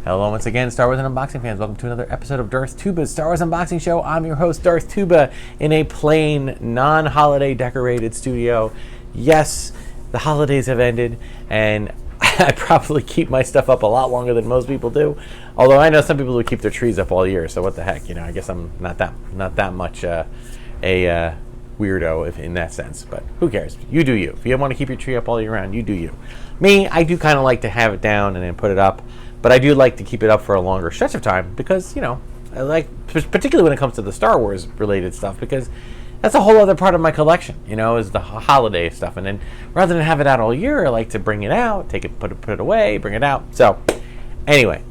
Hello once again, Star Wars and Unboxing fans. Welcome to another episode of Darth Tuba's Star Wars Unboxing Show. I'm your host, Darth Tuba, in a plain, non-holiday decorated studio. Yes, the holidays have ended, and I probably keep my stuff up a lot longer than most people do. Although I know some people who keep their trees up all year, so what the heck, I guess I'm not that much a weirdo if in that sense. But who cares? You do you. If you want to keep your tree up all year round, you do you. Me, I do kind of like to have it down and then put it up. But I do like to keep it up for a longer stretch of time because, I like, particularly when it comes to the Star Wars related stuff, because that's a whole other part of my collection, is the holiday stuff. And then rather than have it out all year, I like to bring it out, put it away, bring it out. So anyway,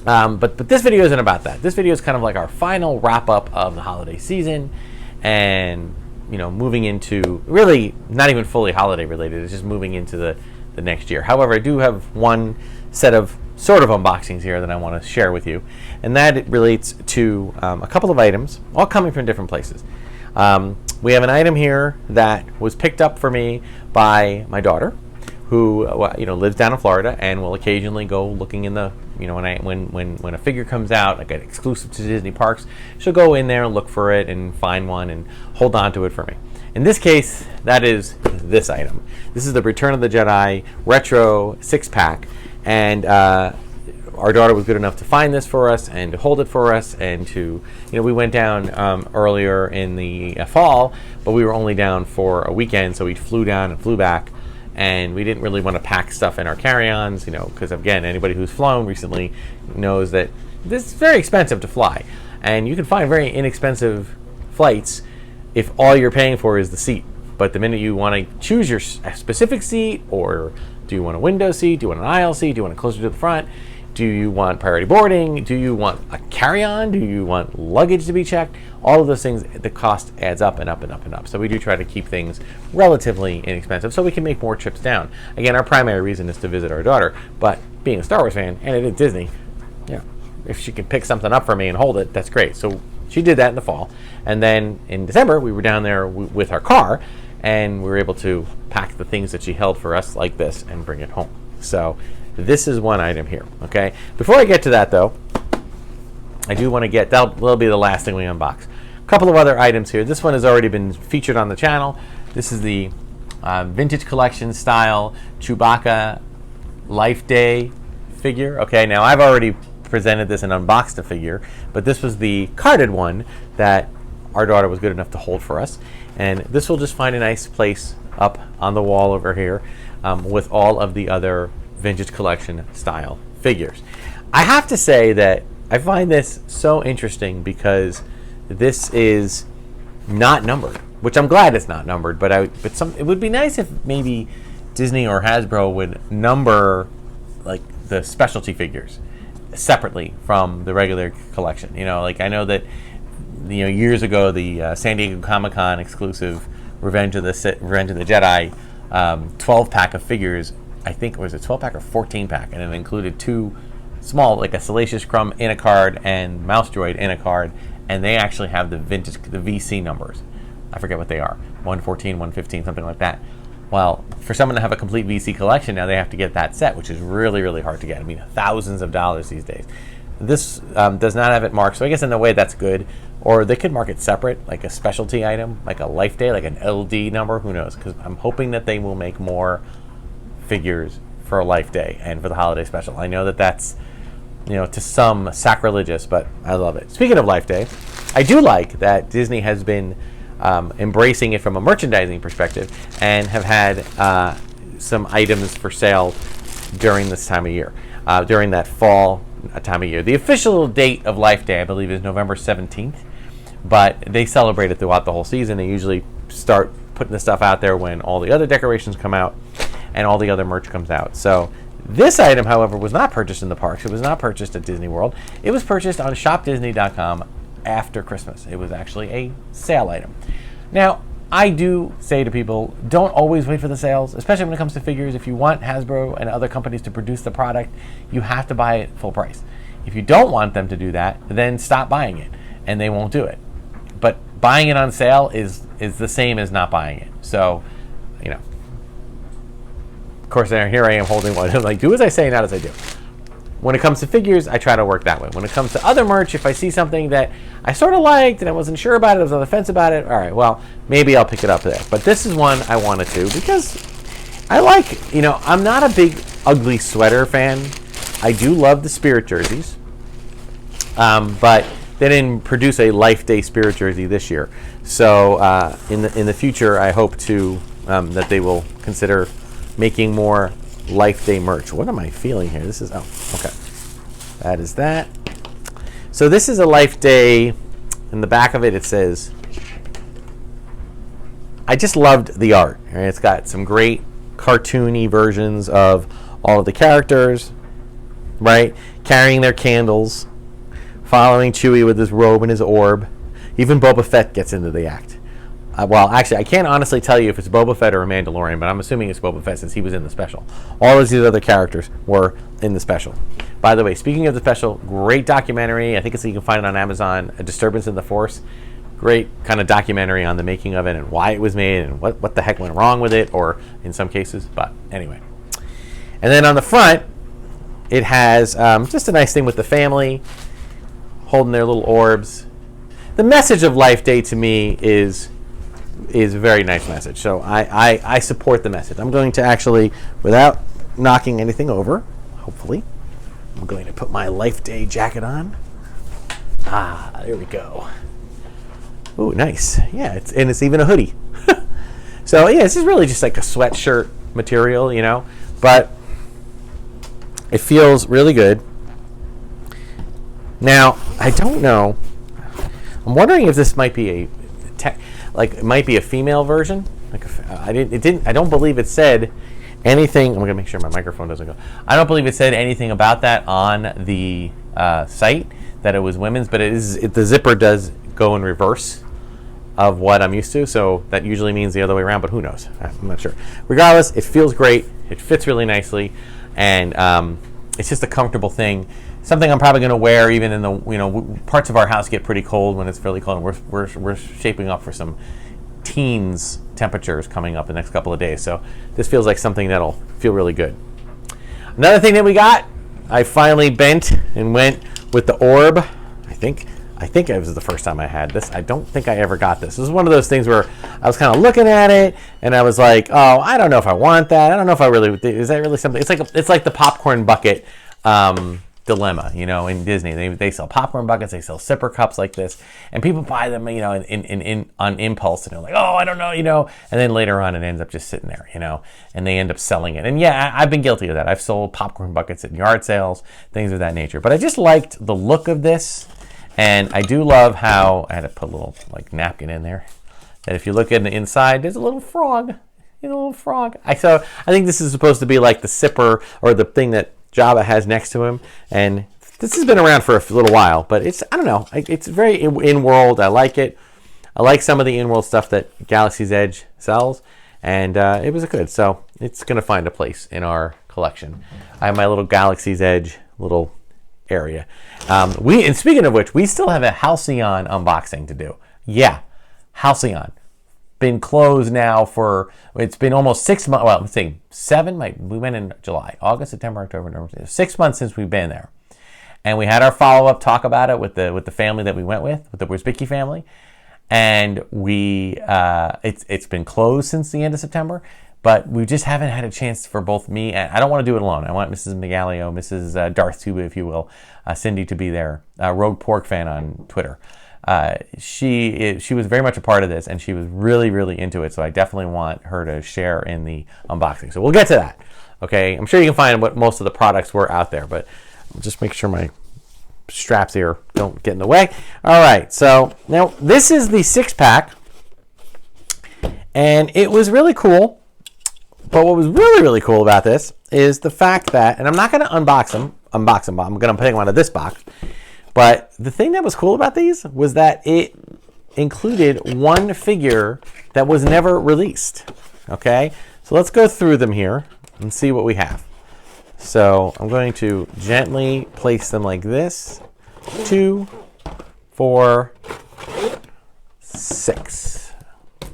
but this video isn't about that. This video is kind of like our final wrap up of the holiday season and, moving into really not even fully holiday related. It's just moving into the next year. However, I do have one set of sort of unboxings here that I want to share with you, and that relates to a couple of items, all coming from different places. We have an item here that was picked up for me by my daughter, who lives down in Florida and will occasionally go looking in the when a figure comes out like an exclusive to Disney parks, she'll go in there and look for it and find one and hold on to it for me. In this case, that is this item. This is the Return of the Jedi Retro 6-pack. And our daughter was good enough to find this for us and to hold it for us, and to, we went down earlier in the fall, but we were only down for a weekend, so we flew down and flew back, and we didn't really want to pack stuff in our carry-ons, because again, anybody who's flown recently knows that this is very expensive to fly, and you can find very inexpensive flights if all you're paying for is the seat. But the minute you want to choose your specific seat, or do you want a window seat? Do you want an aisle seat? Do you want it closer to the front? Do you want priority boarding? Do you want a carry-on? Do you want luggage to be checked? All of those things, the cost adds up and up and up and up. So we do try to keep things relatively inexpensive so we can make more trips down. Again, our primary reason is to visit our daughter, but being a Star Wars fan, and it is Disney, if she can pick something up for me and hold it, that's great. So she did that in the fall. And then in December, we were down there with our car, and we were able to pack the things that she held for us like this and bring it home. So this is one item here, okay? Before I get to that, though, I do want to that'll be the last thing we unbox. A couple of other items here. This one has already been featured on the channel. This is the vintage collection style Chewbacca Life Day figure. Okay, now I've already presented this and unboxed the figure, but this was the carded one that our daughter was good enough to hold for us. And this will just find a nice place up on the wall over here with all of the other vintage collection style figures. I have to say that I find this so interesting because this is not numbered, which I'm glad it's not numbered, but it would be nice if maybe Disney or Hasbro would number like the specialty figures separately from the regular collection. Like I know that years ago, the San Diego Comic-Con exclusive Revenge of the Jedi 12-pack of figures, I think it was a 12-pack or 14-pack, and it included two small, like a Salacious Crumb in a card and Mouse Droid in a card, and they actually have the VC numbers. I forget what they are, 114, 115, something like that. Well, for someone to have a complete VC collection, now they have to get that set, which is really, really hard to get. I mean, thousands of dollars these days. This does not have it marked, so I guess in a way that's good. Or they could mark it separate, like a specialty item, like a Life Day, like an LD number, who knows? Because I'm hoping that they will make more figures for a Life Day and for the holiday special. I know that that's, to some sacrilegious, but I love it. Speaking of Life Day, I do like that Disney has been embracing it from a merchandising perspective and have had some items for sale during this time of year, during that fall time of year. The official date of Life Day, I believe, is November 17th, but they celebrate it throughout the whole season. They usually start putting the stuff out there when all the other decorations come out and all the other merch comes out. So this item, however, was not purchased in the parks. It was not purchased at Disney World. It was purchased on shopdisney.com after Christmas. It was actually a sale item. Now, I do say to people, don't always wait for the sales, especially when it comes to figures. If you want Hasbro and other companies to produce the product, you have to buy it full price. If you don't want them to do that, then stop buying it, and they won't do it. But buying it on sale is the same as not buying it. So, of course, here I am holding one. I'm like, do as I say, not as I do. when it comes to figures, I try to work that way. When it comes to other merch, if I see something that I sort of liked and I wasn't sure about it, I was on the fence about it, all right, well, maybe I'll pick it up there. But this is one I wanted to because I like, you know, I'm not a big ugly sweater fan. I do love the Spirit jerseys, but they didn't produce a Life Day Spirit jersey this year. So in the future, I hope to that they will consider making more Life Day merch. What am I feeling here? This is, oh, okay. That is that. So this is a Life Day. In the back of it, it says, I just loved the art. Right? It's got some great cartoony versions of all of the characters, right? Carrying their candles, following Chewie with his robe and his orb. Even Boba Fett gets into the act. Well, actually, I can't honestly tell you if it's Boba Fett or a Mandalorian, but I'm assuming it's Boba Fett since he was in the special. All of these other characters were in the special. By the way, speaking of the special, great documentary. I think you can find it on Amazon, A Disturbance in the Force. Great kind of documentary on the making of it and why it was made and what the heck went wrong with it, or in some cases. But anyway. And then on the front, it has just a nice thing with the family holding their little orbs. The message of Life Day to me is a very nice message. So I support the message. I'm going to actually, without knocking anything over, hopefully, I'm going to put my Life Day jacket on. Ah, there we go. Ooh, nice. Yeah, it's even a hoodie. So yeah, this is really just like a sweatshirt material, you know, but it feels really good. Now, I don't know. I'm wondering if this might be it might be a female version. I don't believe it said anything. I'm gonna make sure my microphone doesn't go. I don't believe it said anything about that on the site that it was women's, but the zipper does go in reverse of what I'm used to, so that usually means the other way around, but who knows? I'm not sure. Regardless, it feels great. It fits really nicely, and it's just a comfortable thing. Something I'm probably going to wear even in the, parts of our house get pretty cold when it's fairly cold, and we're shaping up for some teens temperatures coming up the next couple of days. So this feels like something that'll feel really good. Another thing that we got, I finally bent and went with the orb. I think it was the first time I had this. I don't think I ever got this. This is one of those things where I was kind of looking at it and I was like, oh, I don't know if I want that. I don't know if I really, is that really something? It's like the popcorn bucket dilemma, in Disney. They sell popcorn buckets, they sell sipper cups like this, and people buy them, on impulse, and they're like, oh, I don't know, and then later on it ends up just sitting there, and they end up selling it. And yeah, I've been guilty of that. I've sold popcorn buckets at yard sales, things of that nature. But I just liked the look of this, and I do love how I had to put a little napkin in there. That if you look at the inside, there's a little frog. I think this is supposed to be like the sipper or the thing that Jabba has next to him, and this has been around for a little while, but I don't know, it's very in-world. I like it. I like some of the in-world stuff that Galaxy's Edge sells, and it was good, so it's going to find a place in our collection. I have my little Galaxy's Edge little area. And speaking of which, we still have a Halcyon unboxing to do. Yeah, Halcyon. Been closed now it's been almost 6 months. Well, let's see, we went in July, August, September, October, November, 6 months since we've been there. And we had our follow-up talk about it with the family that we went with the Wisbicki family. And it's been closed since the end of September, but we just haven't had a chance for both me and I don't want to do it alone. I want Mrs. Megalio, Mrs. Darth Tuba, if you will, Cindy to be there, Rogue Pork Fan on Twitter. She was very much a part of this, and she was really, really into it. So I definitely want her to share in the unboxing. So we'll get to that. Okay, I'm sure you can find what most of the products were out there, but just make sure my straps here don't get in the way. All right, so now this is the 6-pack, and it was really cool. But what was really, really cool about this is the fact that, and I'm not going to unbox them. I'm going to put them out of this box. But the thing that was cool about these was that it included one figure that was never released. Okay, so let's go through them here and see what we have. So I'm going to gently place them like this. 2, 4, 6.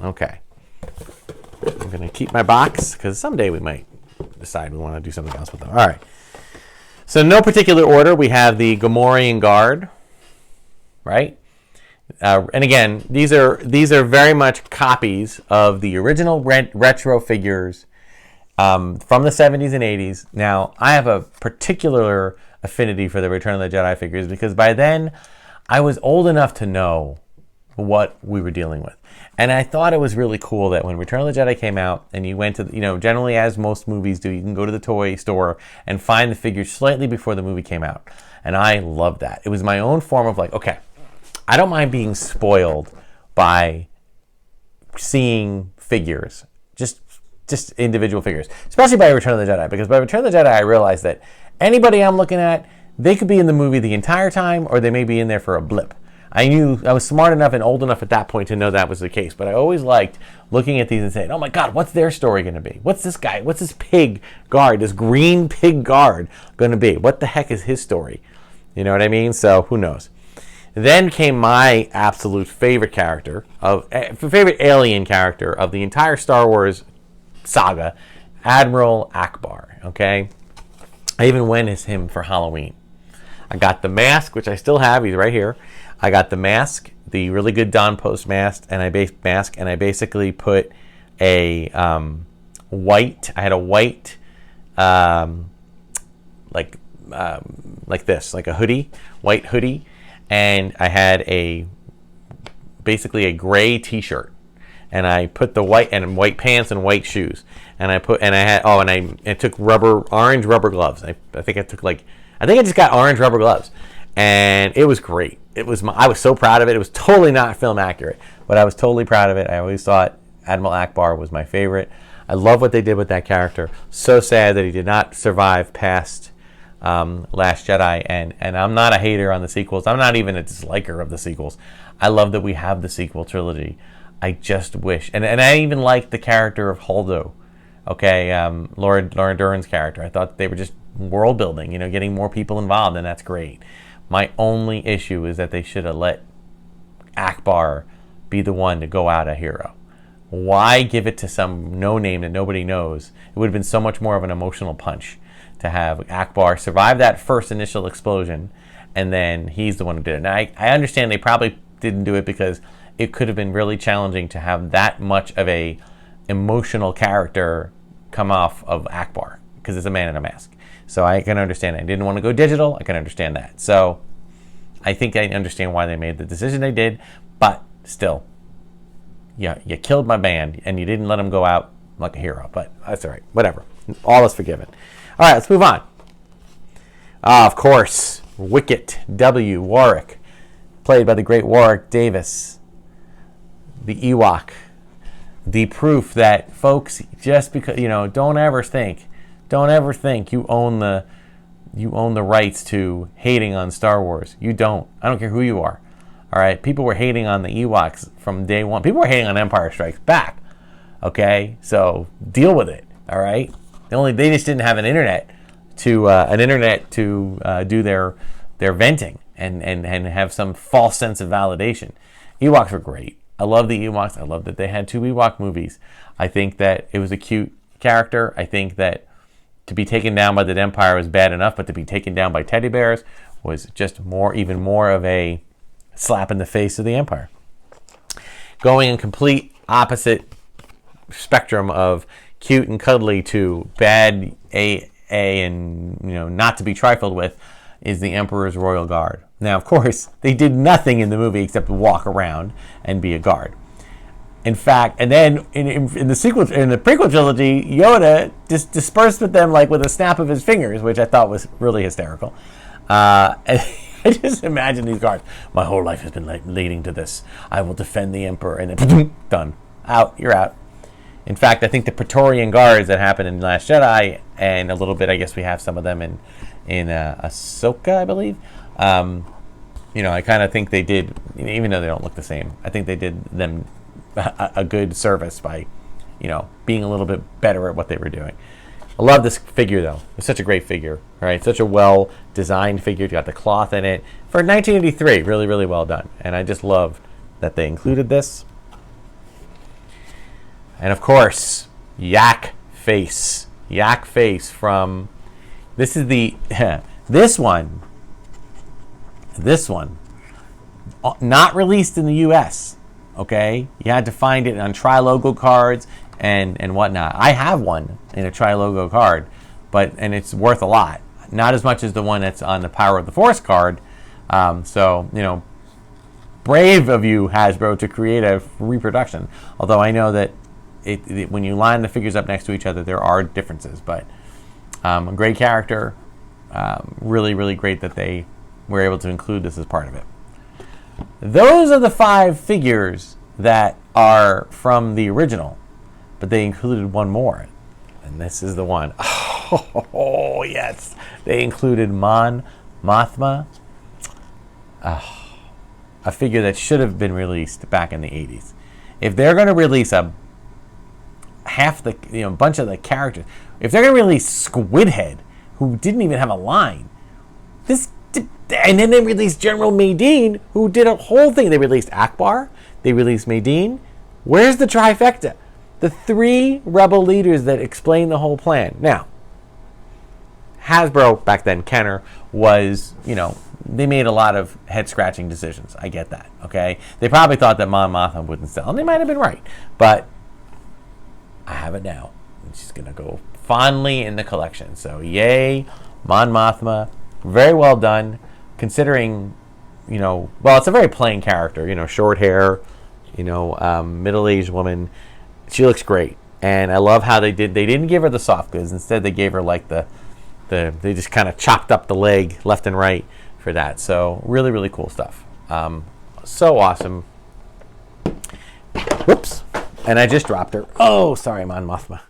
Okay. I'm going to keep my box because someday we might decide we want to do something else with them. All right. So in no particular order, we have the Gamorrean Guard, right? And again, these are very much copies of the original retro figures from the 70s and 80s. Now, I have a particular affinity for the Return of the Jedi figures because by then I was old enough to know what we were dealing with. And I thought it was really cool that when Return of the Jedi came out and you went to, generally as most movies do, you can go to the toy store and find the figures slightly before the movie came out. And I loved that. It was my own form of like, okay, I don't mind being spoiled by seeing figures, just individual figures, especially by Return of the Jedi, because by Return of the Jedi, I realized that anybody I'm looking at, they could be in the movie the entire time, or they may be in there for a blip. I was smart enough and old enough at that point to know that was the case, but I always liked looking at these and saying, oh my God, what's their story going to be? What's this guy, what's this pig guard, this green pig guard going to be? What the heck is his story? You know what I mean? So who knows? Then came my absolute favorite favorite alien character of the entire Star Wars saga, Admiral Akbar, okay? I even went as him for Halloween. I got the mask, which I still have, he's right here. I got the mask, the really good Don Post mask, and I basically put a white, I had a white, like this, like a hoodie, white hoodie, and I had basically a gray t-shirt. And I put the white pants and white shoes. And I took orange rubber gloves. I think I just got orange rubber gloves. And it was great. I was so proud of it. It was totally not film accurate, but I was totally proud of it. I always thought Admiral Akbar was my favorite. I love what they did with that character. So sad that he did not survive past Last Jedi. And I'm not a hater on the sequels. I'm not even a disliker of the sequels. I love that we have the sequel trilogy. I just wish, and I even liked the character of Holdo, okay, Laura Dern's character. I thought they were just world building, getting more people involved, and that's great. My only issue is that they should have let Akbar be the one to go out a hero. Why give it to some no-name that nobody knows? It would have been so much more of an emotional punch to have Akbar survive that first initial explosion, and then he's the one who did it. Now, I understand they probably didn't do it because it could have been really challenging to have that much of a emotional character come off of Akbar because it's a man in a mask. So I can understand it. I didn't want to go digital. I can understand that. So I think I understand why they made the decision they did, but still, yeah, you killed my band and you didn't let him go out like a hero. But that's all right. Whatever. All is forgiven. All right, let's move on. Of course, Wicket W. Warwick, played by the great Warwick Davis. The Ewok, the proof that, folks, just because, don't ever think you own the rights to hating on Star Wars. You don't. I don't care who you are. All right, people were hating on the Ewoks from day one. People were hating on Empire Strikes Back. Okay, so deal with it. All right, they just didn't have an internet to do their venting and have some false sense of validation. Ewoks were great. I love the Ewoks. I love that they had 2 Ewok movies. I think that it was a cute character. I think that to be taken down by the Empire was bad enough, but to be taken down by teddy bears was just even more of a slap in the face of the Empire. Going in complete opposite spectrum of cute and cuddly to bad and not to be trifled with is the Emperor's Royal Guard. Now, of course, they did nothing in the movie except walk around and be a guard. In fact, and then in the prequel trilogy, Yoda just dispersed with them like with a snap of his fingers, which I thought was really hysterical. And I just imagine these guards. My whole life has been leading to this. I will defend the Emperor, and then done. Out. You're out. In fact, I think the Praetorian Guards that happened in Last Jedi, and a little bit, I guess we have some of them in Ahsoka, I believe. I kind of think they did, even though they don't look the same, I think they did them a good service by, being a little bit better at what they were doing. I love this figure, though. It's such a great figure, right? Such a well-designed figure. You got the cloth in it. For 1983, really, really well done. And I just love that they included this. And, of course, Yak Face. Yak Face from... This is the This one, not released in the U.S., okay? You had to find it on Tri-Logo cards and whatnot. I have one in a Tri-Logo card, and it's worth a lot. Not as much as the one that's on the Power of the Force card. So, brave of you, Hasbro, to create a reproduction. Although I know that when you line the figures up next to each other, there are differences. But a great character. Really, really great that they were able to include this as part of it. Those are the 5 figures that are from the original, but they included one more, and this is the one. Oh yes, they included Mon Mothma, a figure that should have been released back in the 80s. If they're going to release bunch of the characters, if they're going to release Squidhead, who didn't even have a line, and then they released General Madine, who did a whole thing. They released Akbar, they released Madine. Where's the trifecta? The 3 rebel leaders that explain the whole plan. Now, Hasbro, back then, Kenner, was, they made a lot of head-scratching decisions. I get that, okay? They probably thought that Mon Mothma wouldn't sell, and they might have been right. But I have it now. And she's going to go fondly in the collection. So, yay, Mon Mothma. Very well done, considering, it's a very plain character, short hair, middle-aged woman. She looks great. And I love how they didn't give her the soft goods. Instead, they gave her they just kind of chopped up the leg left and right for that. So really, really cool stuff. So awesome. Whoops. And I just dropped her. Oh, sorry, Mon Mothma.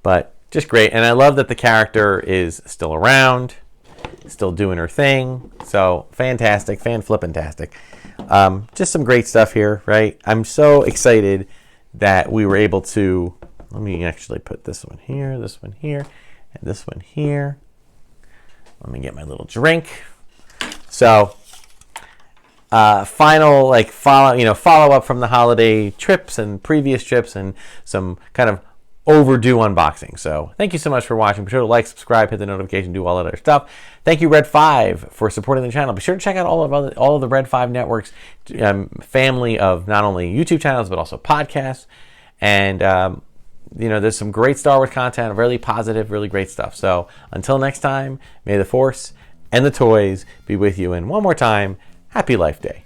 But just great. And I love that the character is still around, still doing her thing. So fantastic, fan-flippin-tastic. Just some great stuff here, right? I'm so excited that we were able to, let me actually put this one here, and this one here. Let me get my little drink. So, follow up from the holiday trips and previous trips and some kind of overdue unboxing. So thank you so much for watching. Be sure to like, subscribe, hit the notification, do all that other stuff. Thank you, Red 5, for supporting the channel. Be sure to check out all of the Red 5 Network's family of not only YouTube channels but also podcasts. And there's some great Star Wars content, really positive, really great stuff. So until next time, may the Force and the toys be with you. And one more time, happy Life Day.